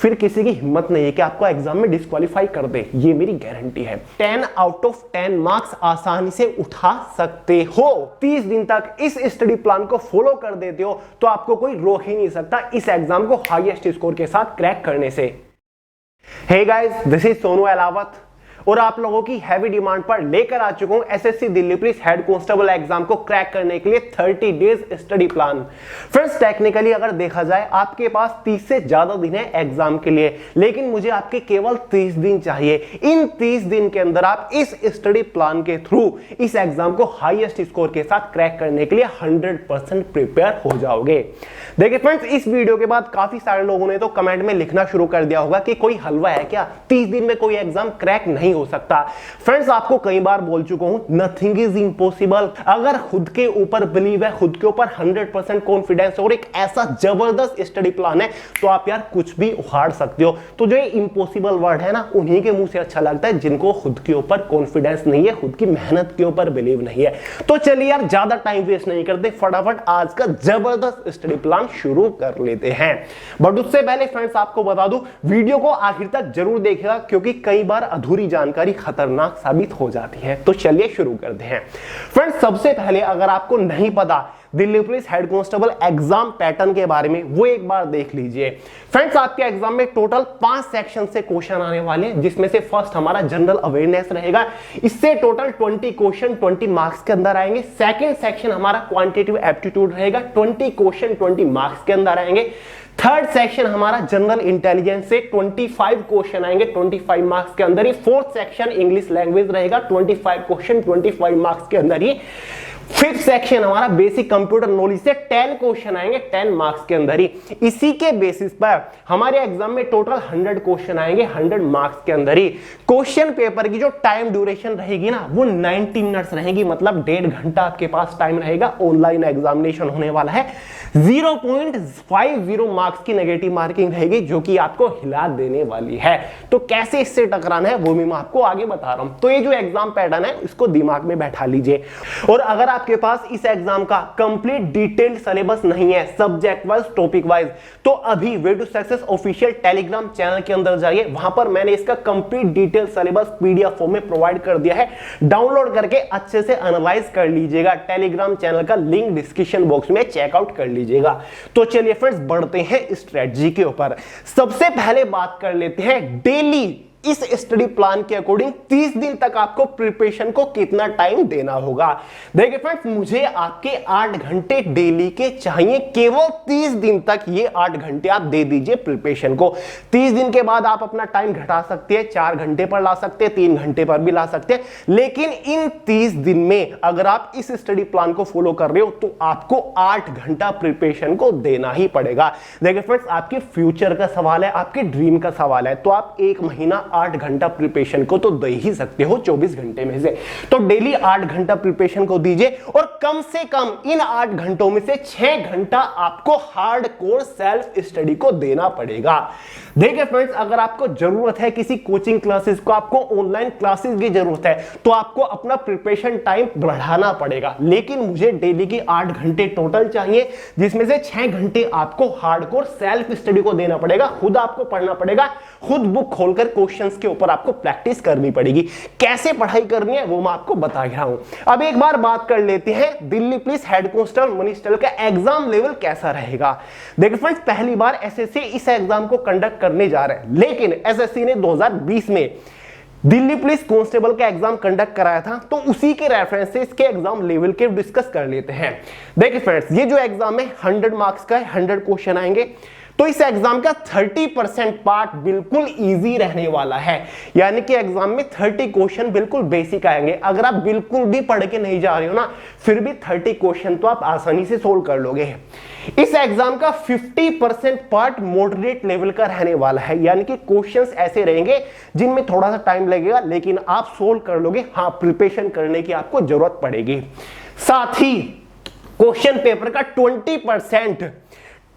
फिर किसी की हिम्मत नहीं है कि आपको एग्जाम में डिस्क्वालीफाई कर दे। ये मेरी गारंटी है। 10 आउट ऑफ 10 मार्क्स आसानी से उठा सकते हो। 30 दिन तक इस स्टडी प्लान को फॉलो कर देते हो तो आपको कोई रोक ही नहीं सकता इस एग्जाम को हाईएस्ट स्कोर के साथ क्रैक करने से। Hey guys, this is Sonu Ahlawat और आप लोगों की हैवी डिमांड पर लेकर आ चुका हूं SSC Delhi police head constable exam को क्रैक करने के लिए 30 days study plan. Friends, technically अगर देखा जाए आपके पास 30 से ज्यादा दिन है एग्जाम के लिए, लेकिन मुझे आपके केवल 30 दिन चाहिए। इन 30 दिन के अंदर आप इस स्टडी प्लान के थ्रू इस एग्जाम को हाईएस्ट स्कोर के साथ क्रैक करने के लिए 100% प्रिपेयर हो जाओगे। देखिए फ्रेंड्स, इस वीडियो के बाद काफी सारे लोगों ने तो कमेंट में लिखना शुरू कर दिया होगा कि कोई हलवा है क्या, 30 दिन में कोई एग्जाम क्रैक नहीं हो सकता। फ्रेंड्स, आपको कई बार बोल चुका हूं, नथिंग इज इम्पॉसिबल। अगर खुद के ऊपर बिलीव है, खुद के ऊपर 100% कॉन्फिडेंस और एक ऐसा जबरदस्त स्टडी प्लान है तो आप यार कुछ भी उखाड़ सकते हो। तो जो ये इम्पॉसिबल वर्ड है ना, उन्हीं के मुंह से अच्छा लगता है जिनको खुद के ऊपर कॉन्फिडेंस नहीं है, खुद की मेहनत के ऊपर बिलीव नहीं है। तो चलिए यार, ज्यादा टाइम वेस्ट नहीं करते, फटाफट आज का जबरदस्त स्टडी प्लान शुरू कर लेते हैं। बट उससे पहले फ्रेंड्स, आपको बता दूं, वीडियो को आखिर तक जरूर देखिएगा क्योंकि कई बार अधूरी जानकारी खतरनाक साबित हो जाती है। तो चलिए शुरू करते हैं। फ्रेंड्स, सबसे पहले अगर आपको नहीं पता Delhi police head constable exam pattern के बारे में, वो एक बार देख लीजिए। फ्रेंड्स, आपके एग्जाम में टोटल 5 सेक्शन से क्वेश्चन आने वाले हैं, जिसमें से फर्स्ट हमारा जनरल अवेयरनेस रहेगा। इससे टोटल 20 क्वेश्चन 20 मार्क्स के अंदर आएंगे। सेकंड सेक्शन हमारा क्वांटिटेटिव एप्टीट्यूड रहेगा, 20 क्वेश्चन 20 मार्क्स के अंदर आएंगे। थर्ड सेक्शन हमारा जनरल इंटेलिजेंस से 25 क्वेश्चन आएंगे 25 मार्क्स के अंदर ही। फोर्थ सेक्शन इंग्लिश लैंग्वेज रहेगा, 25 क्वेश्चन 25 मार्क्स के अंदर ही। फिफ्थ सेक्शन हमारा बेसिक कंप्यूटर नॉलेज से 10 क्वेश्चन आएंगे 10 मार्क्स के अंदर ही। इसी के बेसिस पर हमारे एग्जाम में टोटल 100 क्वेश्चन आएंगे 100 मार्क्स के अंदर ही। क्वेश्चन पेपर की जो टाइम ड्यूरेशन रहेगी ना, वो 90 मिनट्स रहेगी, मतलब 1.5 घंटा आपके पास टाइम रहेगा। ऑनलाइन एग्जामिनेशन होने वाला है। 0.50 मार्क्स की नेगेटिव मार्किंग रहेगी, जो कि आपको हिला देने वाली है। तो कैसे इससे टकराना है वो भी मैं आपको आगे बता रहा हूं। तो ये जो एग्जाम पैटर्न है, इसको दिमाग में बैठा लीजिए। और अगर आपके पास इस एग्जाम का कंप्लीट डिटेल्ड सिलेबस नहीं है, सब्जेक्ट वाइज, टॉपिक वाइज, तो अभी way to success official telegram channel के अंदर जाइए। वहां पर मैंने इसका complete detail syllabus PDF form में प्रोवाइड कर दिया है। डाउनलोड करके अच्छे से एनालाइज कर लीजिएगा। टेलीग्राम चैनल का लिंक डिस्क्रिप्शन बॉक्स में चेकआउट कर लीजिएगा। तो चलिए फ्रेंड्स, बढ़ते हैं स्ट्रेटजी के ऊपर। सबसे पहले बात कर लेते हैं डेली इस स्टडी प्लान के अकॉर्डिंग 30 दिन तक आपको प्रिपरेशन को कितना टाइम देना होगा। देखिए फ्रेंड्स, मुझे आपके 8 घंटे डेली के चाहिए। केवल 30 दिन तक ये 8 घंटे आप दे दीजिए प्रिपरेशन को। 30 दिन के बाद आप अपना टाइम घटा सकते हैं, 4 घंटे पर ला सकते हैं, 3 घंटे पर भी ला सकते हैं। लेकिन इन 30 दिन में अगर आप इस स्टडी प्लान को फॉलो कर रहे हो तो आपको 8 घंटा प्रिपरेशन को देना ही पड़ेगा। देखिए फ्रेंड्स, आपके फ्यूचर का सवाल है, आपके ड्रीम का सवाल है, तो आप एक महीना 8 घंटा प्रिपरेशन को तो दे ही सकते हो 24 घंटे में से। तो डेली 8 घंटा प्रिपरेशन को दीजिए और कम से कम इन 8 घंटों में से 6 घंटा आपको हार्डकोर सेल्फ स्टडी को देना पड़ेगा। देखिए फ्रेंड्स, अगर आपको जरूरत है किसी कोचिंग क्लासेस को, आपको ऑनलाइन क्लासेस की जरूरत है, तो आपको अपना प्रिपरेशन टाइम बढ़ाना पड़ेगा। लेकिन मुझे डेली की 8 घंटे टोटल चाहिए, जिसमें से 6 घंटे आपको हार्डकोर सेल्फ स्टडी को देना पड़ेगा। खुद आपको पढ़ना पड़ेगा, खुद बुक खोलकर क्वेश्चंस के ऊपर आपको प्रैक्टिस करनी पड़ेगी। कैसे पढ़ाई करनी है वो मैं आपको बता रहा हूं। अब एक बार बात कर लेते हैं Delhi police head constable Manish का एग्जाम लेवल कैसा रहेगा। देखिए फ्रेंड्स, पहली बार एसएससी इस एग्जाम को कंडक्ट करने जा रहे हैं, लेकिन एसएससी ने 2020 में दिल्ली पुलिस कांस्टेबल का एग्जाम कंडक्ट कराया था, तो उसी के रेफरेंस से इसके एग्जाम लेवल के डिस्कस कर लेते हैं। देखिए फ्रेंड्स, ये जो एग्जाम है 100 मार्क्स का है, 100 क्वेश्चन आएंगे। तो इस एग्जाम का 30% पार्ट बिल्कुल इजी रहने वाला है, यानी कि एग्जाम में 30 क्वेश्चन बिल्कुल बेसिक आएंगे। अगर आप बिल्कुल भी पढ़ के नहीं जा रहे हो ना, फिर भी 30 क्वेश्चन तो आप आसानी से सोल्व कर लोगे। इस एग्जाम का 50% पार्ट मॉडरेट लेवल का रहने वाला है, यानी कि क्वेश्चंस ऐसे रहेंगे जिनमें थोड़ा सा टाइम लगेगा, लेकिन आप सोल्व कर लोगे। हाँ, प्रिपरेशन करने की आपको जरूरत पड़ेगी। साथ ही क्वेश्चन पेपर का 20%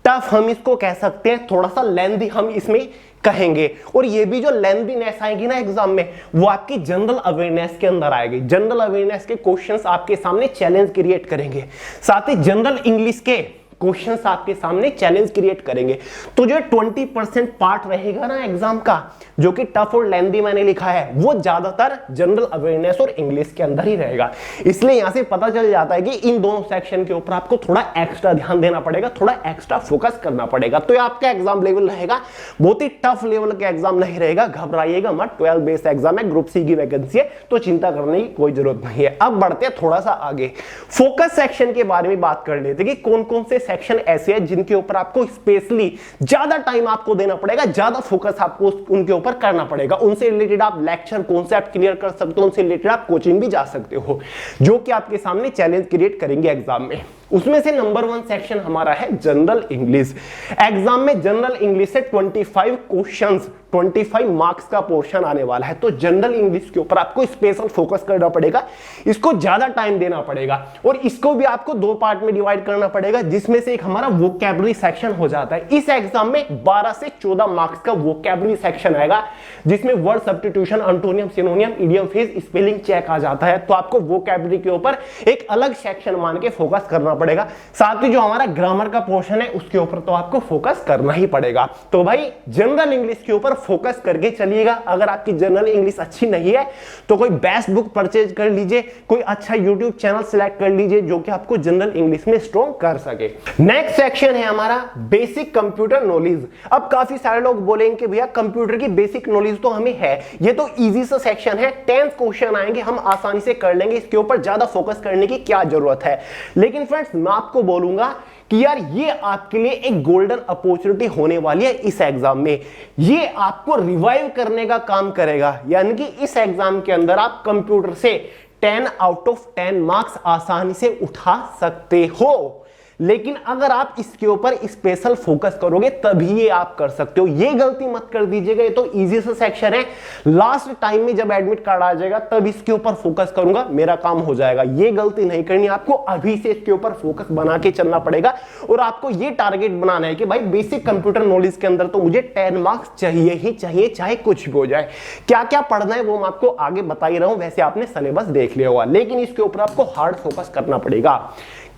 टफ हम इसको कह सकते हैं, थोड़ा सा लेंथी हम इसमें कहेंगे। और ये भी जो लेंथीनेस आएगी ना एग्जाम में, वो आपकी जनरल अवेयरनेस के अंदर आएगी। जनरल अवेयरनेस के क्वेश्चंस आपके सामने चैलेंज क्रिएट करेंगे। साथ ही जनरल इंग्लिश के क्वेश्चंस आपके सामने चैलेंज क्रिएट करेंगे। तो जो 20% पार्ट रहेगा ना एग्जाम का, जो कि टफ और लेंथी मैंने लिखा है, वो ज्यादातर जनरल अवेयरनेस और इंग्लिश के अंदर ही रहेगा। इसलिए यहां से पता चल जाता है कि इन दोनों सेक्शन के ऊपर आपको थोड़ा एक्स्ट्रा ध्यान देना पड़ेगा, थोड़ा एक्स्ट्रा फोकस करना पड़ेगा। तो ये आपका एग्जाम लेवल रहेगा, बहुत ही टफ लेवल का एग्जाम नहीं रहेगा, घबराइएगा मत। 12 बेस एग्जाम है, ग्रुप सी की वैकेंसी है, तो चिंता करने की कोई जरूरत नहीं है। अब बढ़ते हैं थोड़ा सा आगे, फोकस सेक्शन के बारे में बात कर लेते हैं कि कौन कौन से सेक्शन ऐसे हैं जिनके ऊपर आपको स्पेशली ज्यादा टाइम आपको देना पड़ेगा, ज्यादा फोकस आपको उनके ऊपर करना पड़ेगा। उनसे रिलेटेड आप लेक्चर कॉन्सेप्ट क्लियर कर सकते हो, उनसे रिलेटेड आप कोचिंग भी जा सकते हो, जो कि आपके सामने चैलेंज क्रिएट करेंगे एग्जाम में। उसमें से नंबर 1 सेक्शन हमारा है जनरल इंग्लिश। एग्जाम में जनरल इंग्लिश से 25 क्वेश्चंस, 25 मार्क्स का पोर्शन आने वाला है। तो जनरल इंग्लिश के ऊपर आपको स्पेशल फोकस करना पड़ेगा, इसको ज्यादा टाइम देना पड़ेगा, और इसको भी आपको 2 पार्ट में डिवाइड करना पड़ेगा, जिसमें से एक हमारा वोकैबुलरी सेक्शन हो जाता है। इस एग्जाम में 12 से 14 मार्क्स का वोकैबुलरी सेक्शन आएगा, जिसमें word substitution, antonym, synonym, idiom, phrase, spelling check आ जाता है। तो आपको वोकैबुलरी के ऊपर एक अलग सेक्शन मान के फोकस करना पड़ेगा। साथ ही जो हमारा ग्रामर का पोर्शन है, उसके ऊपर तो आपको फोकस करना ही पड़ेगा। तो भाई जनरल इंग्लिश के ऊपर फोकस करके चलिएगा। अगर आपकी जनरल इंग्लिश अच्छी नहीं है तो कोई बेस्ट बुक परचेज कर लीजिए, कोई अच्छा यूट्यूब चैनल सिलेक्ट कर लीजिए जो कि आपको जनरल इंग्लिश में स्ट्रॉन्ग कर सके। नेक्स्ट सेक्शन है हमारा बेसिक कंप्यूटर नॉलेज। अब काफी सारे लोग बोलेंगे कि भैया कंप्यूटर की बेसिक नॉलेज तो हमें है, ये तो इजी सा सेक्शन है, 10 क्वेश्चन आएंगे, हम आसानी से कर लेंगे, इसके ऊपर ज्यादा फोकस करने की क्या जरूरत है। लेकिन फ्रेंड्स मैं आपको बोलूंगा कि यार ये आपके लिए एक गोल्डन अपॉर्चुनिटी होने वाली है इस एग्जाम में। ये आपको रिवाइव करने का काम करेगा, यानी कि इस एग्जाम के अंदर आप कंप्यूटर से 10 आउट ऑफ 10 मार्क्स आसानी से उठा सकते हो। लेकिन अगर आप इसके ऊपर स्पेशल फोकस करोगे तभी ये आप कर सकते हो। ये गलती मत कर दीजिएगा, ये तो इजी सा सेक्शन है, लास्ट टाइम में जब एडमिट कार्ड आ जाएगा तब इसके ऊपर फोकस करूंगा, मेरा काम हो जाएगा। ये गलती नहीं करनी, आपको अभी से इसके ऊपर फोकस बना के चलना पड़ेगा। और आपको ये टारगेट बनाना है कि भाई बेसिक कंप्यूटर नॉलेज के अंदर तो मुझे 10 मार्क्स चाहिए ही चाहिए, चाहे कुछ भी हो जाए। क्या क्या पढ़ना है वो मैं आपको आगे बता ही रहा हूं, वैसे आपने सिलेबस देख लिया होगा, लेकिन इसके ऊपर आपको हार्ड फोकस करना पड़ेगा।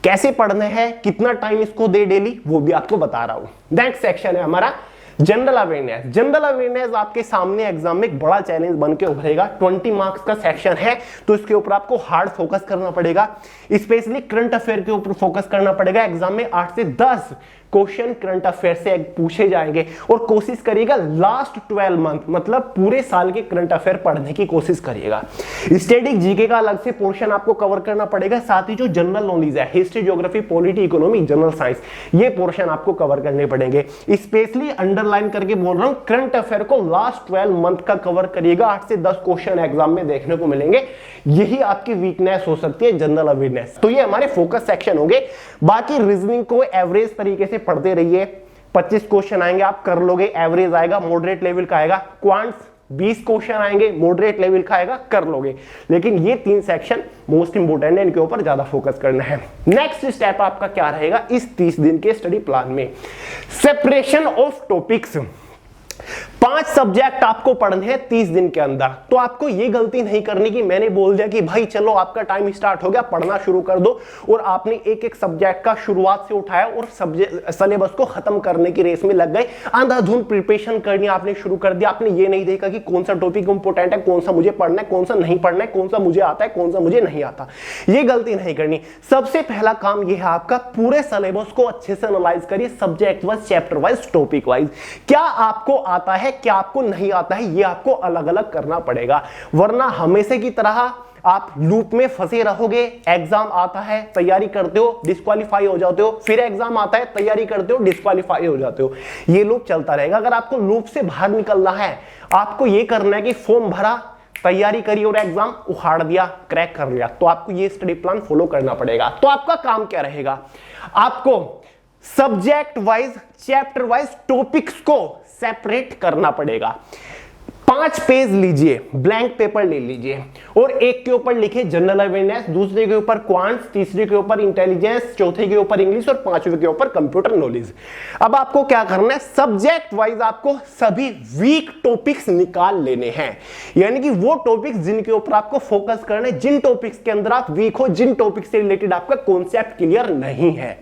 कैसे पढ़ना है, कितना टाइम इसको दे डेली, वो भी आपको बता रहा हूं। नेक्स्ट सेक्शन है हमारा जनरल अवेयरनेस। जनरल अवेयरनेस आपके सामने एग्जाम में एक बड़ा चैलेंज बन के उभरेगा। 20 मार्क्स का सेक्शन है, तो इसके ऊपर आपको हार्ड फोकस करना पड़ेगा, स्पेशली करंट अफेयर के ऊपर फोकस करना पड़ेगा। एग्जाम में 8 से 10 क्वेश्चन करंट अफेयर से पूछे जाएंगे, और कोशिश करिएगा लास्ट 12 मंथ, मतलब पूरे साल के करंट अफेयर पढ़ने की कोशिश करिएगा। स्टैटिक जीके का अलग से पोर्शन आपको कवर करना पड़ेगा, साथ ही जो जनरल नॉलेज है, history, geography, polity, economy, general science, ये पोर्शन आपको कवर करने पड़ेंगे। स्पेशली अंडरलाइन करके बोल रहा हूं, करंट अफेयर को लास्ट 12 मंथ का कवर करिएगा। 8 से 10 क्वेश्चन एग्जाम में देखने को मिलेंगे, यही आपकी वीकनेस हो सकती है जनरल अवेयरनेस। तो ये हमारे फोकस सेक्शन होंगे। बाकी रीजनिंग को एवरेज तरीके से पढ़ते रहिए, 25 क्वेश्चन आएंगे, आप कर लोगे, एवरेज आएगा, मॉडरेट लेवल का आएगा। क्वांट्स 20 क्वेश्चन आएंगे, मॉडरेट लेवल का आएगा, कर लोगे। लेकिन ये 3 सेक्शन मोस्ट इंपोर्टेंट है, इनके ऊपर ज्यादा फोकस करना है। नेक्स्ट स्टेप आपका क्या रहेगा इस 30 दिन के स्टडी प्लान में? Separation of topics. 5 सब्जेक्ट आपको पढ़ने हैं 30 दिन के अंदर। तो आपको ये गलती नहीं करनी कि मैंने बोल दिया कि भाई चलो आपका टाइम स्टार्ट हो गया, पढ़ना शुरू कर दो, और आपने एक एक सब्जेक्ट का शुरुआत से उठाया और सिलेबस को खत्म करने की रेस में लग गए, अंधाधुंध प्रिपरेशन करनी आपने शुरू कर दिया। आपने ये नहीं देखा कि कौन सा टॉपिक इंपॉर्टेंट है, कौन सा मुझे पढ़ना है, कौन सा नहीं पढ़ना है, कौन सा मुझे आता है, कौन सा मुझे नहीं आता। ये गलती नहीं करनी। सबसे पहला काम यह है आपका, पूरे सिलेबस को अच्छे से एनालाइज करिए, subject wise, chapter wise, topic wise. क्या आपको आता है, क्या आपको नहीं आता है, ये आपको अलग अलग करना पड़ेगा, वरना हमेशा की तरह आप लूप में फंसे रहोगे। एग्जाम आता है, तैयारी करते हो, डिस्क्वालीफाई हो जाते हो, फिर एग्जाम आता है, तैयारी करते हो, डिस्क्वालीफाई हो जाते हो। ये लूप चलता रहेगा। अगर आपको लूप से बाहर निकलना है, आपको ये करना है कि फॉर्म भरा, तैयारी करी और एग्जाम उखाड़ दिया, क्रैक कर लिया, तो आपको ये स्टडी प्लान फॉलो करना पड़ेगा। तो आपका काम क्या रहेगा? आपको subject wise, chapter wise topics को सेपरेट करना पड़ेगा। 5 पेज लीजिए, ब्लैंक पेपर ले लीजिए और एक के ऊपर लिखे जनरल अवेयरनेस, दूसरे के ऊपर क्वांट्स, तीसरे के ऊपर इंटेलिजेंस, चौथे के ऊपर इंग्लिश और पांचवे के ऊपर कंप्यूटर नॉलेज। अब आपको क्या करना है, सब्जेक्ट वाइज आपको सभी वीक टॉपिक्स निकाल लेने हैं, यानी कि वो टॉपिक्स जिनके ऊपर आपको फोकस करना है, जिन टॉपिक्स के अंदर आप वीक हो, जिन टॉपिक्स से रिलेटेड आपका कॉन्सेप्ट क्लियर नहीं है।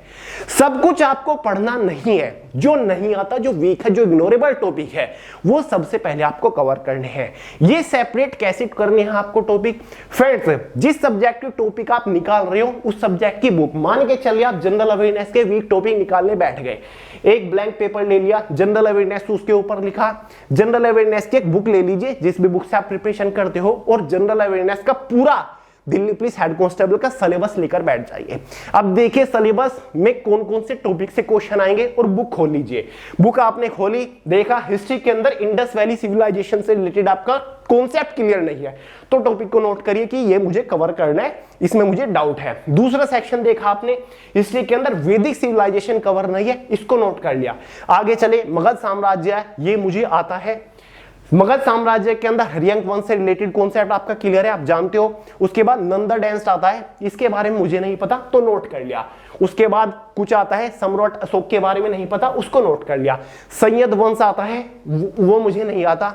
सब कुछ आपको पढ़ना नहीं है, जो नहीं आता, जो वीक है, जो इग्नोरेबल टॉपिक है, वो सबसे पहले आपको कवर करने हैं। ये सेपरेट कैसे करने हैं आपको टॉपिक। फ्रेंड्स, जिस सब्जेक्ट की टॉपिक आप निकाल रहे हो उस सब्जेक्ट की बुक, मान के चलिए आप जनरल अवेयरनेस के वीक टॉपिक निकालने बैठ गए, एक ब्लैंक पेपर ले लिया, जनरल अवेयरनेस उसके ऊपर लिखा। जनरल अवेयरनेस की एक बुक ले लीजिए जिस भी बुक से आप प्रिपरेशन करते हो और जनरल अवेयरनेस का पूरा दिल्ली पुलिस हेड कांस्टेबल का सिलेबस लेकर बैठ जाइए। अब देखिए सिलेबस में कौन कौन से टॉपिक से क्वेश्चन आएंगे और बुक खोल लीजिए। बुक आपने खोली, देखा हिस्ट्री के अंदर इंडस वैली सिविलाइजेशन से रिलेटेड आपका कॉन्सेप्ट क्लियर नहीं है, तो टॉपिक को नोट करिए कि ये मुझे कवर करना है, इसमें मुझे डाउट है। दूसरा सेक्शन देखा आपने, हिस्ट्री के अंदर वैदिक सिविलाइजेशन कवर नहीं है, इसको नोट कर लिया। आगे चले, मगध साम्राज्य है, ये मुझे आता है, मगध साम्राज्य के अंदर हरियंक वंश से रिलेटेड कॉन्सेप्ट आपका क्लियर है, आप जानते हो। उसके बाद नंदा डायनेस्टी आता है, इसके बारे में मुझे नहीं पता, तो नोट कर लिया। उसके बाद कुछ आता है सम्राट अशोक के बारे में नहीं पता, उसको नोट कर लिया। सैयद वंश आता है, वो मुझे नहीं आता।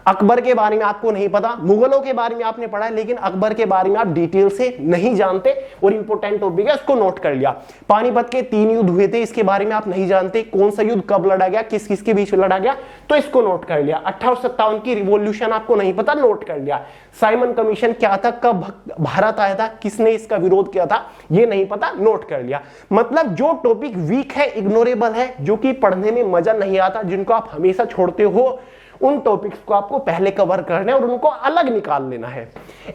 अकबर के बारे में आपको नहीं पता, मुगलों के बारे में आपने पढ़ा है लेकिन अकबर के बारे में आप डिटेल से नहीं जानते और इंपोर्टेंट टॉपिक है, उसको नोट कर लिया। पानीपत के 3 युद्ध हुए थे, इसके बारे में आप नहीं जानते, कौन सा युद्ध कब लड़ा गया, किस किस के बीच में लड़ा गया, तो इसको नोट कर लिया। 1857 की रिवॉल्यूशन आपको नहीं पता, नोट कर लिया। साइमन कमीशन क्या था, कब भारत आया था, किसने इसका विरोध किया था, ये नहीं पता, नोट कर लिया। मतलब जो टॉपिक वीक है, इग्नोरेबल है, जो कि पढ़ने में मजा नहीं आता, जिनको आप हमेशा छोड़ते हो, उन टॉपिक्स को आपको पहले कवर करना है और उनको अलग निकाल लेना है।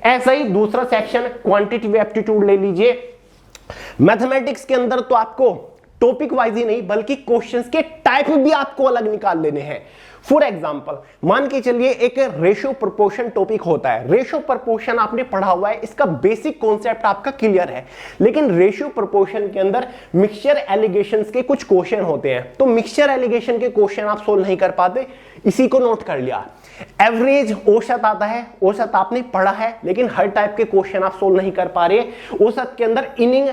ऐसा ही दूसरा सेक्शन क्वांटिटेटिव एप्टीट्यूड ले लीजिए। मैथमेटिक्स के अंदर तो आपको टॉपिक वाइज ही नहीं बल्कि क्वेश्चंस के टाइप भी आपको अलग निकाल लेने हैं। फॉर एग्जांपल, मान के चलिए एक रेशियो प्रोपोर्शन टॉपिक होता है। रेशियो प्रोपोर्शन आपने पढ़ा हुआ है, इसका बेसिक कॉन्सेप्ट आपका क्लियर है, लेकिन रेशियो प्रोपोर्शन के अंदर मिक्सचर एलिगेशंस के कुछ क्वेश्चन होते हैं, तो मिक्सचर एलिगेशन के क्वेश्चन आप सोल्व नहीं कर पाते, इसी को नोट कर लिया। एवरेज औसत आता है, औसत आपने पढ़ा है लेकिन हर टाइप के क्वेश्चन आप सोल्व नहीं कर पा रहे। औसत के अंदर इनिंग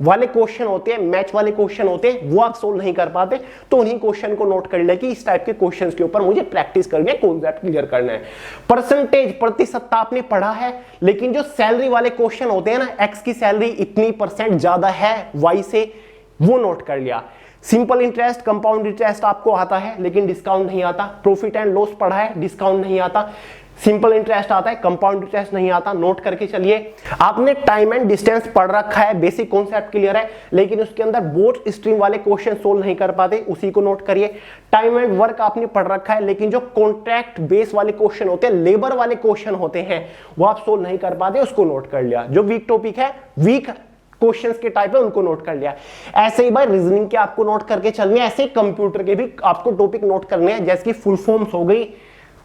वाले क्वेश्चन होते हैं, मैच वाले क्वेश्चन होते हैं, वो आप सोल्व नहीं कर पाते, तो उन्हीं क्वेश्चन को नोट कर ले कि इस टाइप के क्वेश्चंस के ऊपर मुझे प्रैक्टिस करनी है, कॉन्सेप्ट क्लियर करना है। परसेंटेज, प्रतिशत आपने पढ़ा है लेकिन जो सैलरी वाले क्वेश्चन होते हैं ना, एक्स की सैलरी इतनी % ज्यादा है वाई से, वो नोट कर लिया। सिंपल इंटरेस्ट, कंपाउंड इंटरेस्ट आपको आता है लेकिन डिस्काउंट नहीं आता। प्रॉफिट एंड लॉस पढ़ा है, डिस्काउंट नहीं आता। सिंपल इंटरेस्ट आता है, कंपाउंड इंटरेस्ट नहीं आता, नोट करके चलिए। आपने टाइम एंड डिस्टेंस पढ़ रखा है, बेसिक कॉन्सेप्ट क्लियर है, लेकिन उसके अंदर बोथ स्ट्रीम वाले क्वेश्चन सोल्व नहीं कर पाते, उसी को नोट करिए। टाइम एंड वर्क आपने पढ़ रखा है लेकिन जो कॉन्ट्रैक्ट बेस वाले क्वेश्चन होते हैं, लेबर वाले क्वेश्चन होते हैं, वो आप सोल्व नहीं कर पाते, उसको नोट कर लिया। जो वीक टॉपिक है, वीक क्वेश्चंस के टाइप है, उनको नोट कर लिया। ऐसे ही भाई रीजनिंग के आपको नोट करके चलने, ऐसे कंप्यूटर के भी आपको टॉपिक नोट करने हैं, जैसे कि फुल फॉर्म्स हो गई,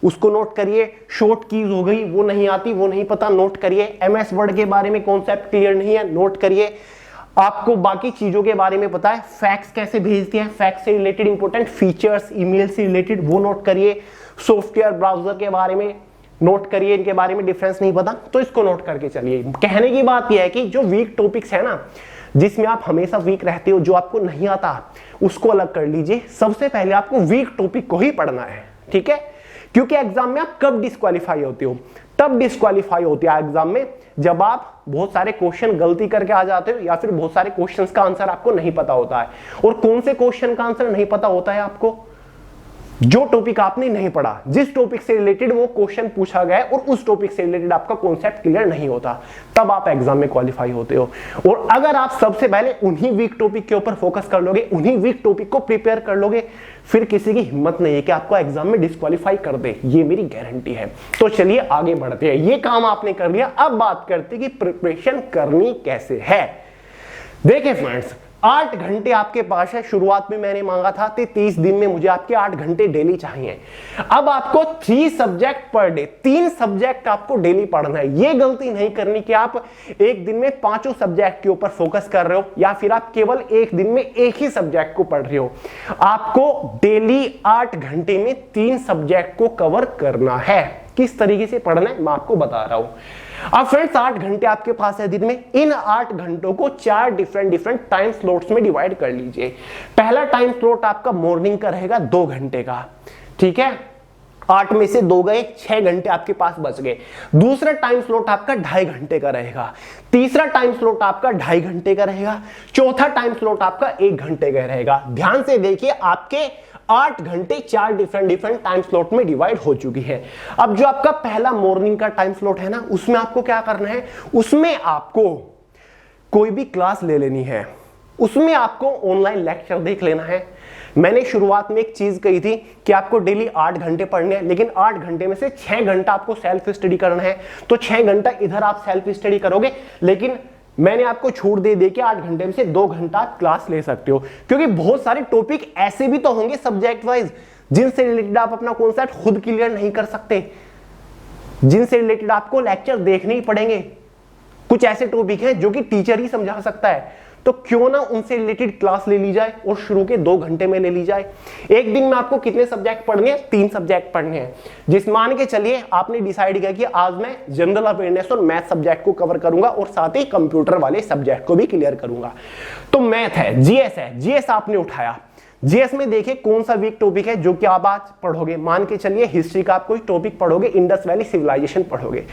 उसको नोट करिए। शॉर्ट कीज हो गई, वो नहीं आती, वो नहीं पता, नोट करिए। MS वर्ड के बारे में कॉन्सेप्ट क्लियर नहीं है, नोट करिए। आपको बाकी चीजों के बारे में पता है, फैक्स कैसे भेजते हैं, फैक्स से रिलेटेड इंपॉर्टेंट फीचर्स, ईमेल से रिलेटेड, वो नोट करिए। सॉफ्टवेयर ब्राउजर के बारे में नोट करिए, इनके बारे में डिफरेंस नहीं पता तो इसको नोट करके चलिए। कहने की बात यह है कि जो वीक टॉपिक्स है ना, जिसमें आप हमेशा वीक रहते हो, जो आपको नहीं आता, उसको अलग कर लीजिए। सबसे पहले आपको वीक टॉपिक को ही पढ़ना है, ठीक है? क्योंकि एग्जाम में आप कब डिस्क्वालीफाई होते हो? तब डिस्क्वालीफाई होते हैं एग्जाम में जब आप बहुत सारे क्वेश्चन गलती करके आ जाते हो या फिर बहुत सारे क्वेश्चंस का आंसर आपको नहीं पता होता है। और कौन से क्वेश्चन का आंसर नहीं पता होता है आपको? जो टॉपिक आपने नहीं पढ़ा, जिस टॉपिक से रिलेटेड वो क्वेश्चन पूछा गया है और उस टॉपिक से रिलेटेड आपका कॉन्सेप्ट क्लियर नहीं होता, तब आप एग्जाम में क्वालिफाई होते हो। और अगर आप सबसे पहले उन्हीं वीक टॉपिक के ऊपर फोकस कर लोगे, उन्हीं वीक टॉपिक को प्रिपेयर कर लोगे, फिर किसी की हिम्मत नहीं है कि आपको एग्जाम में डिस्क्वालीफाई कर दे, ये मेरी गारंटी है। तो चलिए आगे बढ़ते हैं। ये काम आपने कर लिया, अब बात करते हैं कि प्रिपरेशन करनी कैसे है। देखिए फ्रेंड्स, 8 घंटे आपके पास है। शुरुआत में मैंने मांगा था 30 दिन में मुझे आपके 8 घंटे डेली चाहिए। अब आपको 3 सब्जेक्ट पर डे, 3 सब्जेक्ट आपको डेली पढ़ना है। ये गलती नहीं करनी कि आप एक दिन में 5 सब्जेक्ट के ऊपर फोकस कर रहे हो या फिर आप केवल एक दिन में एक ही सब्जेक्ट को पढ़ रहे हो। आपको डेली 8 घंटे में 3 सब्जेक्ट को कवर करना है। किस तरीके से पढ़ना है मैं आपको बता रहा हूं। अब फ्रेंड्स 8 घंटे आपके पास है दिन में, इन 8 घंटों को 4 डिफरेंट टाइम स्लॉट्स में डिवाइड कर लीजिए। पहला टाइम स्लॉट आपका मॉर्निंग का रहेगा 2 घंटे का, ठीक है, 8 में से 2 गए, 6 घंटे आपके पास बच गए। दूसरा टाइम स्लॉट आपका 2.5 घंटे का रहेगा। तीसरा टाइम स्लॉट आपका 2.5 घंटे का रहेगा। चौथा टाइम स्लॉट आपका 1 घंटे का रहेगा। ध्यान से देखिए आपके 8 घंटे 4 डिफरेंट टाइम स्लॉट में डिवाइड हो चुकी है। अब जो आपका पहला मॉर्निंग का टाइम स्लॉट है ना, उसमें आपको क्या करना है, उसमें आपको कोई भी क्लास ले लेनी है, उसमें आपको ऑनलाइन लेक्चर देख लेना है। मैंने शुरुआत में एक चीज कही थी कि आपको डेली 8 घंटे पढ़ने हैं, लेकिन 8 घंटे में से 6 घंटा आपको सेल्फ स्टडी करना है। तो 6 घंटा इधर आप सेल्फ स्टडी करोगे, लेकिन मैंने आपको छूट दे दी कि 8 घंटे में से 2 घंटा आप क्लास ले सकते हो, क्योंकि बहुत सारे टॉपिक ऐसे भी तो होंगे सब्जेक्ट वाइज जिनसे रिलेटेड आप अपना कॉन्सेप्ट खुद क्लियर नहीं कर सकते, जिनसे रिलेटेड आपको लेक्चर देखने ही पड़ेंगे। कुछ ऐसे टॉपिक हैं जो कि टीचर ही समझा सकता है, तो क्यों ना उनसे रिलेटेड क्लास ले ली जाए और शुरू के 2 घंटे में ले ली जाए। एक दिन में आपको कितने सब्जेक्ट पढ़ने हैं, 3 सब्जेक्ट पढ़ने हैं। जिस मान के चलिए आपने डिसाइड किया कि आज मैं जनरल अवेयरनेस और मैथ सब्जेक्ट को कवर करूंगा और साथ ही कंप्यूटर वाले सब्जेक्ट को भी क्लियर करूंगा। तो मैथ है, जीएस है, जीएस आपने उठाया। जीएस में देखिए कौन सा वीक टॉपिक है जो कि आप आज पढ़ोगे। मान के चलिए हिस्ट्री का आप कोई टॉपिक पढ़ोगे, इंडस वैली सिविलाइजेशन पढ़ोगे,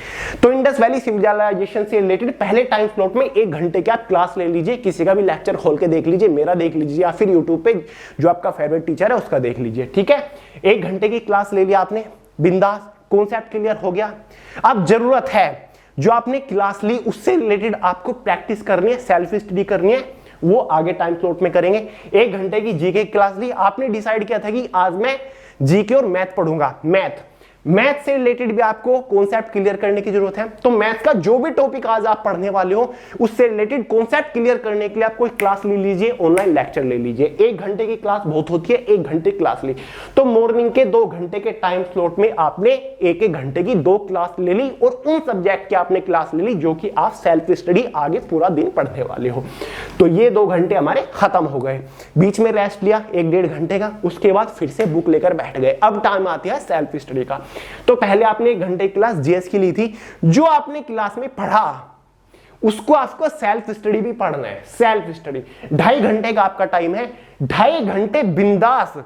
तो इंडस वैली सिविलाइजेशन से रिलेटेड पहले टाइम स्लॉट में 1 घंटे की आप क्लास ले लीजिए। किसी का भी लेक्चर खोल के देख लीजिए, मेरा देख लीजिए या फिर यूट्यूब पे जो आपका फेवरेट टीचर है उसका देख लीजिए, ठीक है। 1 घंटे की क्लास ले लिया आपने, बिंदास, कॉन्सेप्ट क्लियर हो गया। अब जरूरत है जो आपने क्लास ली उससे रिलेटेड आपको प्रैक्टिस करनी है, सेल्फ स्टडी करनी है, वो आगे टाइम स्लॉट में करेंगे। 1 घंटे की जीके क्लास ली, आपने डिसाइड किया था कि आज मैं जीके और मैथ पढ़ूंगा। मैथ से रिलेटेड भी आपको कॉन्सेप्ट क्लियर करने की जरूरत है, तो मैथ का जो भी टॉपिक आज आप पढ़ने वाले हो उससे रिलेटेड कॉन्सेप्ट क्लियर करने के लिए आप कोई क्लास ले लीजिए, ऑनलाइन लेक्चर ले लीजिए। 1 घंटे की क्लास बहुत होती है, 1 घंटे क्लास ली, तो मॉर्निंग के 2 घंटे के टाइम स्लॉट में आपने 1-1 घंटे की 2 क्लास ले ली और उन सब्जेक्ट की आपने क्लास ले ली जो कि आप सेल्फ स्टडी आगे पूरा दिन पढ़ने वाले हो। तो ये 2 घंटे हमारे खत्म हो गए। बीच में रेस्ट लिया 1-1.5 घंटे का, उसके बाद फिर से बुक लेकर बैठ गए। अब टाइम आती है सेल्फ स्टडी का। तो पहले आपने 1 घंटे क्लास जीएस की ली थी, जो आपने क्लास में पढ़ा उसको आपको सेल्फ स्टडी भी पढ़ना है। सेल्फ स्टडी 2.5 घंटे का आपका टाइम है, 2.5 घंटे बिंदास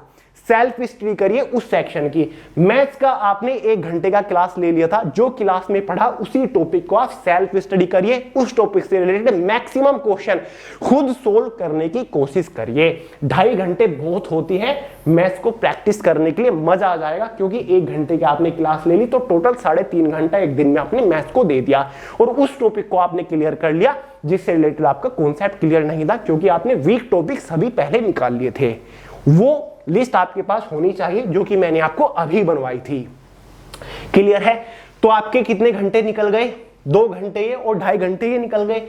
सेल्फ स्टडी करिए उस सेक्शन की। मैथ्स का आपने 1 घंटे का क्लास ले लिया था, जो क्लास में पढ़ा उसी टॉपिक को आप सेल्फ स्टडी करिए, उस टॉपिक से रिलेटेड मैक्सिमम क्वेश्चन खुद सोल्व करने की कोशिश करिए। 2.5 घंटे बहुत होती है मैथ्स को प्रैक्टिस करने के लिए, मजा आ जाएगा, क्योंकि 1 घंटे की आपने क्लास ले ली तो टोटल 3.5 घंटा एक दिन में आपने मैथ्स को दे दिया और उस टॉपिक को आपने क्लियर कर लिया जिससे रिलेटेड आपका कॉन्सेप्ट क्लियर नहीं था, क्योंकि आपने वीक टॉपिक सभी पहले निकाल लिए थे। वो लिस्ट आपके पास होनी चाहिए जो कि मैंने आपको अभी बनवाई थी। क्लियर है? तो आपके कितने घंटे निकल गए, 2 घंटे ये और 2.5 घंटे ये निकल गए।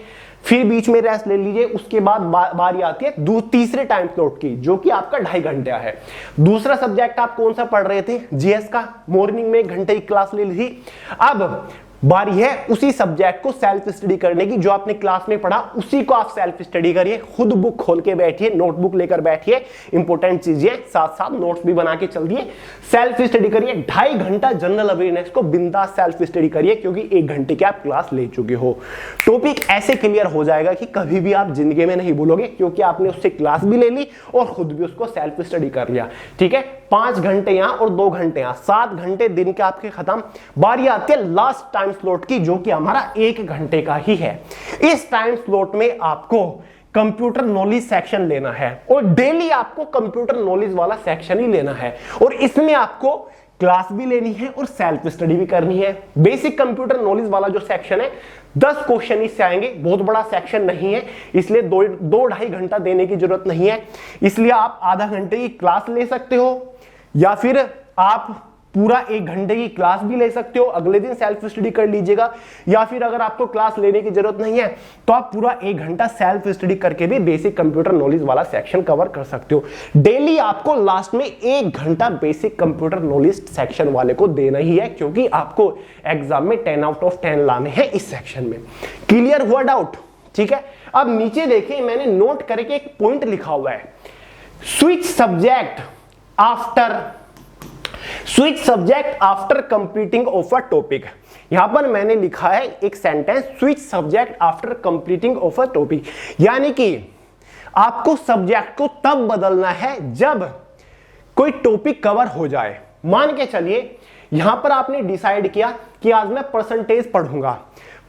फिर बीच में रेस्ट ले लीजिए, उसके बाद बारी आती है तीसरे टाइम स्लॉट की, जो कि आपका 2.5 घंटा है। दूसरा सब्जेक्ट आप कौन सा पढ़ रहे थे, जीएस का। मॉर्निंग में 1 घंटे की क्लास ले ली थी। अब बारी है उसी सब्जेक्ट को सेल्फ स्टडी करने की, जो आपने क्लास में पढ़ा उसी को आप सेल्फ स्टडी करिए। खुद बुक खोल के बैठिए, नोटबुक लेकर बैठिए, इंपॉर्टेंट चीजें साथ साथ नोट्स भी बना के चल दिए, सेल्फ स्टडी करिए। 2.5 घंटा जनरल अवेयरनेस को बिंदास सेल्फ स्टडी करिए, क्योंकि 1 घंटे की आप क्लास ले चुके हो। टॉपिक ऐसे क्लियर हो जाएगा कि कभी भी आप जिंदगी में नहीं भूलोगे, क्योंकि आपने उससे क्लास भी ले ली और खुद भी उसको सेल्फ स्टडी कर लिया। ठीक है, 5 घंटे यहां और 2 घंटे यहां, 7 घंटे दिन के आपके खत्म। बारी आती है लास्ट टाइम स्लॉट की, जो कि हमारा 1 घंटे का ही है। इस टाइम स्लॉट में आपको कंप्यूटर नॉलेज सेक्शन लेना है और डेली आपको कंप्यूटर नॉलेज वाला सेक्शन ही लेना है, और इसमें आपको क्लास भी लेनी है और सेल्फ स्टडी भी करनी है। बेसिक कंप्यूटर नॉलेज वाला जो सेक्शन है 10 क्वेश्चन इससे आएंगे, बहुत बड़ा सेक्शन नहीं है, इसलिए 2-2.5 घंटा देने की जरूरत नहीं है। इसलिए आप आधा घंटे की क्लास ले सकते हो, या फिर आप पूरा 1 घंटे की क्लास भी ले सकते हो, अगले दिन सेल्फ स्टडी कर लीजिएगा। या फिर अगर आपको क्लास लेने की जरूरत नहीं है तो आप पूरा 1 घंटा सेल्फ स्टडी करके भी बेसिक कंप्यूटर नॉलेज वाला सेक्शन कवर कर सकते हो। डेली आपको लास्ट में 1 घंटा बेसिक कंप्यूटर नॉलेज सेक्शन वाले को देना ही है, क्योंकि आपको एग्जाम में 10 आउट ऑफ 10 लाने हैं इस सेक्शन में। क्लियर हुआ डाउट? ठीक है, अब नीचे देखिए मैंने नोट करके एक पॉइंट लिखा हुआ है, switch subject after switch subject after completing of a topic. यहां पर मैंने लिखा है एक sentence, switch subject after completing of a topic, यानी कि आपको सब्जेक्ट को तब बदलना है जब कोई टॉपिक कवर हो जाए। मान के चलिए यहां पर आपने डिसाइड किया कि आज मैं परसेंटेज पढ़ूंगा,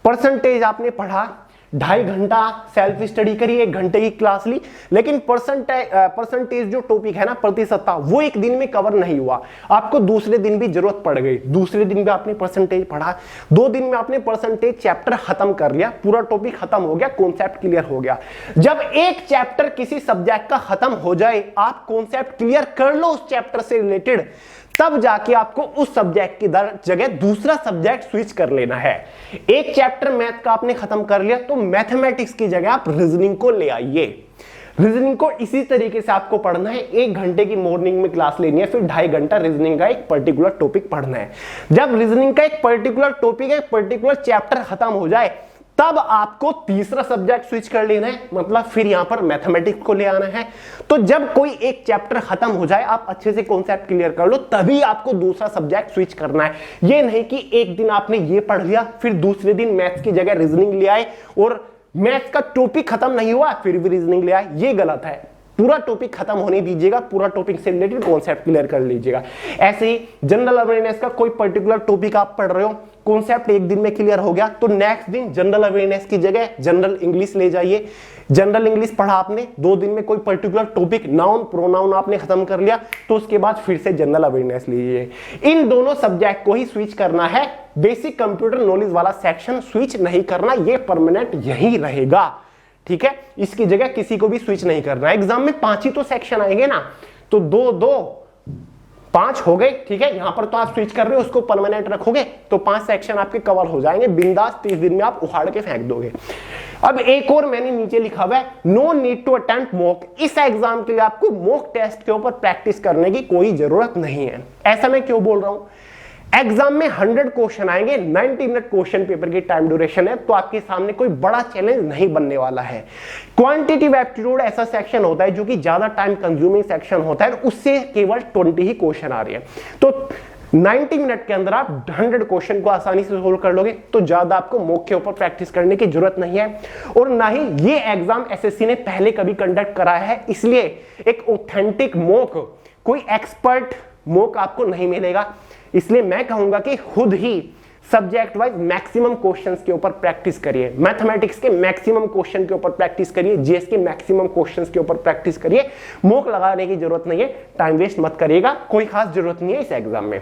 परसेंटेज आपने पढ़ा, 2.5 घंटा सेल्फ स्टडी करी, 1 घंटे की क्लास ली, लेकिन परसेंटेज जो टॉपिक है ना, प्रतिशतता, वो एक दिन में कवर नहीं हुआ, आपको दूसरे दिन भी जरूरत पड़ गई, दूसरे दिन भी आपने परसेंटेज पढ़ा, 2 दिन में आपने परसेंटेज चैप्टर खत्म कर लिया, पूरा टॉपिक खत्म हो गया, कॉन्सेप्ट क्लियर हो गया। जब एक चैप्टर किसी सब्जेक्ट का खत्म हो जाए, आप कॉन्सेप्ट क्लियर कर लो उस चैप्टर से रिलेटेड, तब जाके आपको उस सब्जेक्ट की जगह दूसरा सब्जेक्ट स्विच कर लेना है। एक चैप्टर मैथ का आपने खत्म कर लिया, तो मैथमेटिक्स की जगह आप रीजनिंग को ले आइए। रीजनिंग को इसी तरीके से आपको पढ़ना है, 1 घंटे की मॉर्निंग में क्लास लेनी है, फिर 2.5 घंटा रीजनिंग का एक पर्टिकुलर टॉपिक पढ़ना है। जब रीजनिंग का एक पर्टिकुलर टॉपिक, एक पर्टिकुलर चैप्टर खत्म हो जाए, तब आपको तीसरा सब्जेक्ट स्विच कर लेना है, मतलब फिर यहां पर मैथमेटिक्स को ले आना है। तो जब कोई एक चैप्टर खत्म हो जाए, आप अच्छे से कॉन्सेप्ट क्लियर कर लो, तभी आपको दूसरा सब्जेक्ट स्विच करना है। ये नहीं कि एक दिन आपने ये पढ़ लिया, फिर दूसरे दिन मैथ्स की जगह रीजनिंग ले आए, और मैथ्स का टॉपिक खत्म नहीं हुआ फिर भी रीजनिंग ले आए, ये गलत है। पूरा टॉपिक खत्म होने दीजिएगा, पूरा टॉपिक से रिलेटेड कॉन्सेप्ट क्लियर कर लीजिएगा। ऐसे ही जनरल अवेयरनेस का कोई पर्टिकुलर टॉपिक आप पढ़ रहे हो, कॉन्सेप्ट एक दिन में क्लियर हो गया, तो नेक्स्ट दिन जनरल अवेयरनेस की जगह जनरल इंग्लिश ले जाइए। जनरल इंग्लिश पढ़ा आपने, 2 दिन में कोई पर्टिकुलर टॉपिक, नाउन प्रोनाउन आपने खत्म कर लिया, तो उसके बाद फिर से जनरल अवेयरनेस लीजिए। इन दोनों सब्जेक्ट को ही स्विच करना है, बेसिक कंप्यूटर नॉलेज वाला सेक्शन स्विच नहीं करना, ये परमानेंट यही रहेगा, ठीक है। इसकी जगह किसी को भी स्विच नहीं करना। एग्जाम में 5 ही तो सेक्शन आएंगे ना, तो 2 5 हो गए, ठीक है। यहां पर तो आप स्विच कर रहे हो, उसको परमानेंट रखोगे तो 5 सेक्शन आपके कवर हो जाएंगे बिंदास, 30 दिन में आप उखाड़ के फेंक दोगे। अब एक और मैंने नीचे लिखा हुआ है, no need to attempt mock. इस एग्जाम के लिए आपको मॉक टेस्ट के ऊपर प्रैक्टिस करने की कोई जरूरत नहीं है। ऐसा मैं क्यों बोल रहा हूं? एग्जाम में 100 क्वेश्चन आएंगे, 90 मिनट क्वेश्चन पेपर की टाइम ड्यूरेशन है, तो आपके सामने कोई बड़ा चैलेंज नहीं बनने वाला है। क्वांटिटेटिव एप्टीट्यूड ऐसा सेक्शन होता है जो कि ज्यादा टाइम कंज्यूमिंग सेक्शन होता है, उससे केवल 20 ही क्वेश्चन आ रही है, तो 90 मिनट के अंदर आप 100 क्वेश्चन को आसानी से सोल्व कर लोगे, तो ज्यादा आपको मॉक के ऊपर प्रैक्टिस करने की जरूरत नहीं है। और ना ही ये एग्जाम एसएससी ने पहले कभी कंडक्ट कराया है, इसलिए एक ऑथेंटिक मॉक, कोई एक्सपर्ट मॉक आपको नहीं मिलेगा। इसलिए मैं कहूंगा कि खुद ही सब्जेक्ट वाइज मैक्सिमम क्वेश्चंस के ऊपर प्रैक्टिस करिए, मैथमेटिक्स के मैक्सिमम क्वेश्चन के ऊपर प्रैक्टिस करिए, जीएस के मैक्सिमम क्वेश्चंस के ऊपर प्रैक्टिस करिए। मॉक लगाने की जरूरत नहीं है, टाइम वेस्ट मत करिएगा, कोई खास जरूरत नहीं है इस एग्जाम में।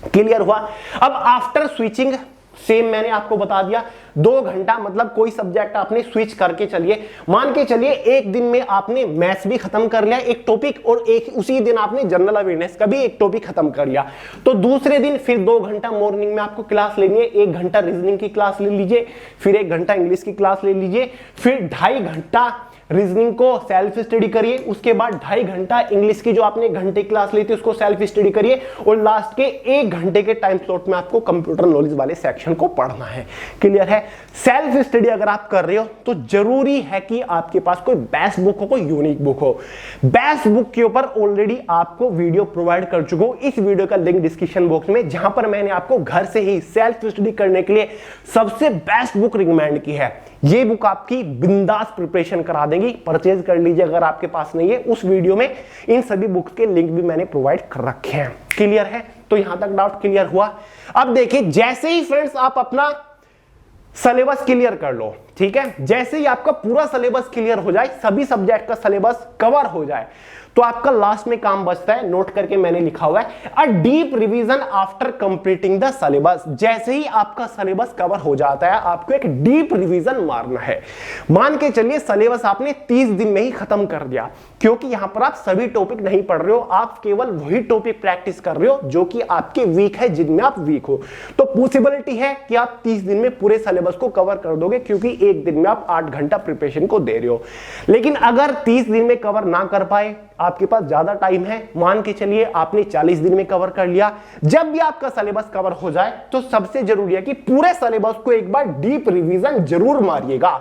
क्लियर हुआ? अब आफ्टर स्विचिंग सेम मैंने आपको बता दिया, 2 घंटा मतलब कोई सब्जेक्ट आपने स्विच करके चलिए। मान के चलिए एक दिन में आपने मैथ्स भी खत्म कर लिया एक टॉपिक, और एक उसी दिन आपने जनरल अवेयरनेस का भी एक टॉपिक खत्म कर लिया, तो दूसरे दिन फिर 2 घंटा मॉर्निंग में आपको क्लास लेनी है, 1 घंटा रीजनिंग की क्लास ले लीजिए, फिर 1 घंटा इंग्लिश की क्लास ले लीजिए, फिर 2.5 घंटा रीजनिंग को सेल्फ स्टडी करिए, उसके बाद 2.5 घंटा इंग्लिश की जो आपने घंटे क्लास ली थी उसको सेल्फ स्टडी करिए, और लास्ट के 1 घंटे के टाइम स्लॉट में आपको कंप्यूटर नॉलेज वाले सेक्शन को पढ़ना है। क्लियर है? सेल्फ स्टडी अगर आप कर रहे हो तो जरूरी है कि आपके पास कोई बेस्ट बुक हो, कोई यूनिक बुक हो। बेस्ट बुक के ऊपर ऑलरेडी आपको वीडियो प्रोवाइड कर चुका हूं, इस वीडियो का लिंक डिस्क्रिप्शन बॉक्स में, जहां पर मैंने आपको घर से ही सेल्फ स्टडी करने के लिए सबसे बेस्ट बुक रिकमेंड की है। ये बुक आपकी बिंदास प्रिपरेशन करा देंगी, परचेज कर लीजिए अगर आपके पास नहीं है। उस वीडियो में इन सभी बुक्स के लिंक भी मैंने प्रोवाइड कर रखे हैं। क्लियर है? तो यहां तक डाउट क्लियर हुआ? अब देखिए, जैसे ही फ्रेंड्स आप अपना सिलेबस क्लियर कर लो, ठीक है, जैसे ही आपका पूरा सिलेबस क्लियर हो जाए, सभी सब्जेक्ट का सिलेबस कवर हो जाए, तो आपका लास्ट में काम बचता है, नोट करके मैंने लिखा हुआ है, a deep revision after completing the syllabus. जैसे ही आपका सिलेबस कवर हो जाता है, आपको एक डीप रिवीजन मारना है। मान के चलिए सिलेबस आपने 30 दिन में ही खत्म कर दिया, क्योंकि यहां पर आप सभी टॉपिक नहीं पढ़ रहे हो, आप केवल वही टॉपिक प्रैक्टिस कर रहे हो जो कि आपके वीक है, जिनमें आप वीक हो, तो पॉसिबिलिटी है कि आप 30 दिन में पूरे सिलेबस को कवर कर दोगे, क्योंकि एक दिन में आप 8 घंटा प्रिपरेशन को दे रहे हो। लेकिन अगर 30 दिन में कवर ना कर पाए, आपके पास ज्यादा टाइम है, मान के चलिए आपने 40 दिन में कवर कर लिया, जब भी आपका सिलेबस कवर हो जाए तो सबसे जरूरी है कि पूरे सिलेबस को एक बार डीप रिवीजन जरूर मारिएगा।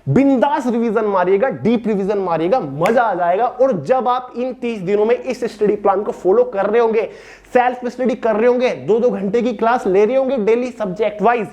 बिंदास रिवीजन मारिएगा, डीप रिवीजन मारिएगा, मजा आ जाएगा। और जब आप इन 30 दिनों में इस स्टडी प्लान को फॉलो कर रहे होंगे, सेल्फ स्टडी कर रहे होंगे, 2-2 घंटे की क्लास ले रहे होंगे डेली सब्जेक्ट वाइज,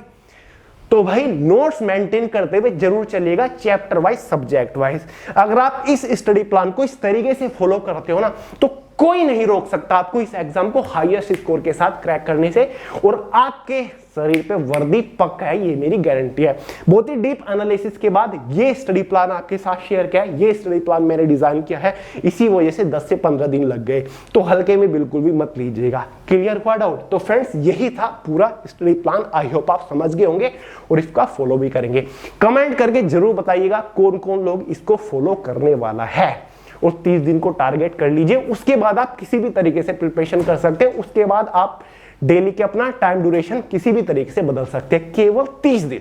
तो भाई नोट्स मेंटेन करते हुए जरूर चलिएगा चैप्टर वाइज, सब्जेक्ट वाइज। अगर आप इस स्टडी प्लान को इस तरीके से फॉलो करते हो ना, तो कोई नहीं रोक सकता आपको इस एग्जाम को हाईएस्ट स्कोर के साथ क्रैक करने से। और आपके शरीर पे वर्दी पक्का है, ये मेरी गारंटी है। बहुत ही डीप एनालिसिस के बाद ये स्टडी प्लान आपके साथ शेयर किया है। ये स्टडी प्लान मैंने डिजाइन किया है, इसी वजह से 10 से 15 दिन लग गए, तो हल्के में बिल्कुल भी मत लीजिएगा। क्लियर हुआ डाउट? तो फ्रेंड्स यही था पूरा स्टडी प्लान। आई होप आप समझ गए होंगे और इसका फॉलो भी करेंगे। कमेंट करके जरूर बताइएगा कौन कौन लोग इसको फॉलो करने वाला है। और 30 दिन को टारगेट कर लीजिए, उसके बाद आप किसी भी तरीके से प्रिपरेशन कर सकते हैं। उसके बाद आप डेली के अपना टाइम ड्यूरेशन किसी भी तरीके से बदल सकते हैं, केवल 30 दिन।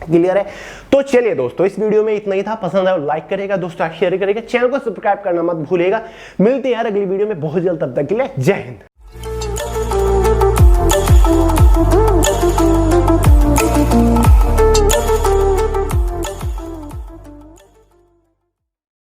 क्लियर है? तो चलिए दोस्तों, इस वीडियो में इतना ही था। पसंद आया लाइक करेगा दोस्तों, शेयर करेगा, चैनल को सब्सक्राइब करना मत भूलिएगा। मिलते हैं यार अगली वीडियो में बहुत जल्द, तब तक के लिए जय हिंद।